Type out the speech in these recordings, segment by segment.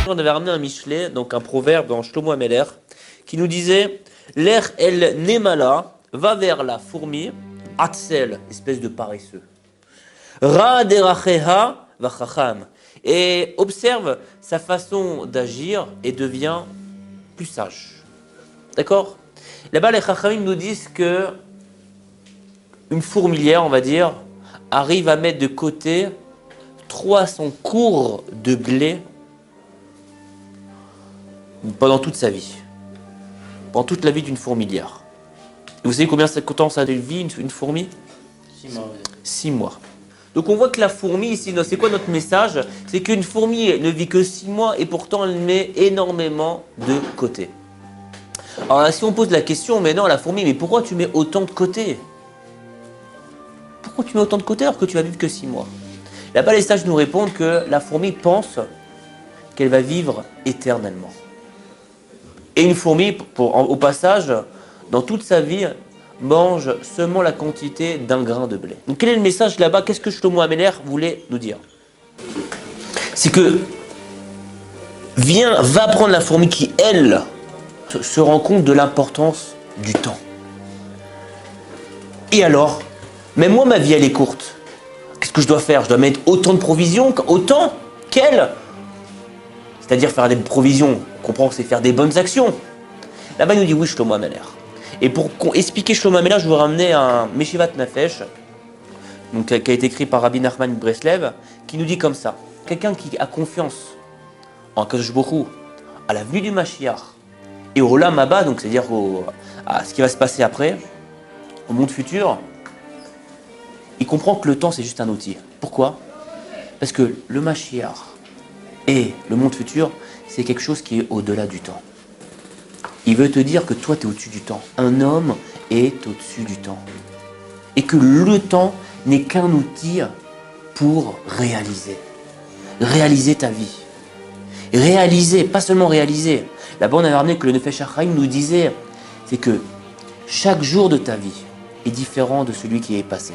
On avait ramené un Michelet, donc un proverbe dans Shlomo Ameler, qui nous disait l'air el nemala va vers la fourmi, atzel, espèce de paresseux. Ra deracheha va chacham, et observe sa façon d'agir et devient plus sage. D'accord? Là-bas, les chachamim nous disent que une fourmilière, on va dire, arrive à mettre de côté 300 cours de blé pendant toute sa vie. Pendant toute la vie d'une fourmilière. Et vous savez combien de temps ça vit une fourmi? 6 mois. 6 mois. Donc on voit que la fourmi ici, c'est quoi notre message? C'est qu'une fourmi ne vit que 6 mois et pourtant elle met énormément de côté. Alors là, si on pose la question, mais non, la fourmi, mais pourquoi tu mets autant de côté? Pourquoi tu mets autant de côté alors que tu vas vivre que 6 mois? Là-bas, les sages nous répondent que la fourmi pense qu'elle va vivre éternellement. Et une fourmi, au passage, dans toute sa vie, mange seulement la quantité d'un grain de blé. Donc quel est le message là-bas? Qu'est-ce que Shlomo Ameler voulait nous dire? C'est que va prendre la fourmi qui, elle, se rend compte de l'importance du temps. Et alors, même moi, ma vie, elle est courte. Qu'est-ce que je dois faire? Je dois mettre autant de provisions, autant qu'elle. C'est-à-dire faire des provisions, on comprend que c'est faire des bonnes actions. Là-bas, il nous dit oui, Shlomo Ameler. Et pour expliquer Shlomo Ameler, je vous ramener un Meshivat Nafesh, donc, qui a été écrit par Rabbi Nachman Breslev, qui nous dit comme ça. Quelqu'un qui a confiance en Akadosh Baruch Hu, à la venue du Mashiach, et au Olam Haba, donc c'est-à-dire à ce qui va se passer après, au monde futur, il comprend que le temps c'est juste un outil. Pourquoi? Parce que le Mashiach et le monde futur, c'est quelque chose qui est au-delà du temps. Il veut te dire que toi tu es au-dessus du temps. Un homme est au-dessus du temps. Et que le temps n'est qu'un outil pour réaliser. Réaliser ta vie. Réaliser, pas seulement réaliser. Là-bas, on avait ramené que le Nefesh HaChaim nous disait, c'est que chaque jour de ta vie est différent de celui qui est passé.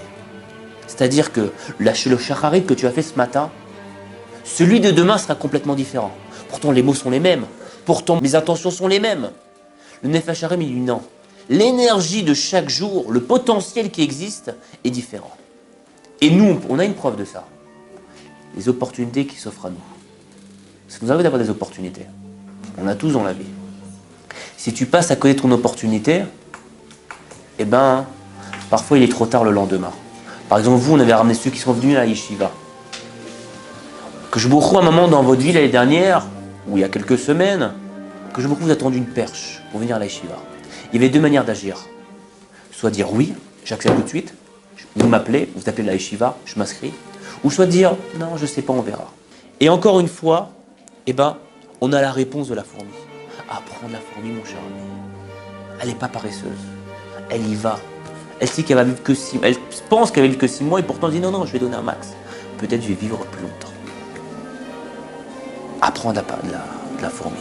C'est-à-dire que le Shacharit que tu as fait ce matin, celui de demain sera complètement différent. Pourtant, les mots sont les mêmes. Pourtant, mes intentions sont les mêmes. Le Nefesh HaChaim, il dit non. L'énergie de chaque jour, le potentiel qui existe, est différent. Et nous, on a une preuve de ça. Les opportunités qui s'offrent à nous. Ça nous arrive d'avoir des opportunités. On a tous dans la vie. Si tu passes à côté de ton opportunité, eh ben, parfois il est trop tard le lendemain. Par exemple, vous, on avait ramené ceux qui sont venus à la yeshiva. Que je vous un moment dans votre vie l'année dernière, ou il y a quelques semaines, que je vous ai attendu une perche pour venir à la yeshiva. Il y avait deux manières d'agir. Soit dire oui, j'accepte tout de suite, vous m'appelez, vous appelez la yeshiva, je m'inscris. Ou soit dire non, je sais pas, on verra. Et encore une fois, eh ben, on a la réponse de la fourmi. Apprendre la fourmi, mon cher ami. Elle n'est pas paresseuse. Elle y va. Elle sait qu'elle va vivre que 6 mois. Elle pense qu'elle va vivre que 6 mois et pourtant elle dit non, je vais donner un max. Peut-être je vais vivre plus longtemps. Apprendre de la fourmi.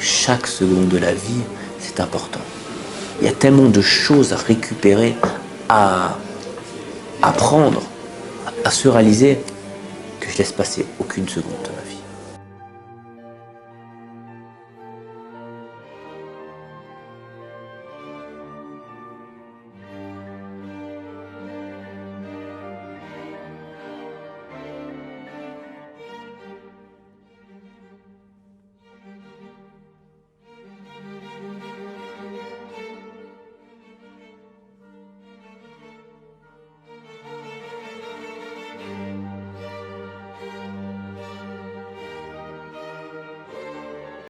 Chaque seconde de la vie, c'est important. Il y a tellement de choses à récupérer, à apprendre, à se réaliser, que je laisse passer aucune seconde de ma vie.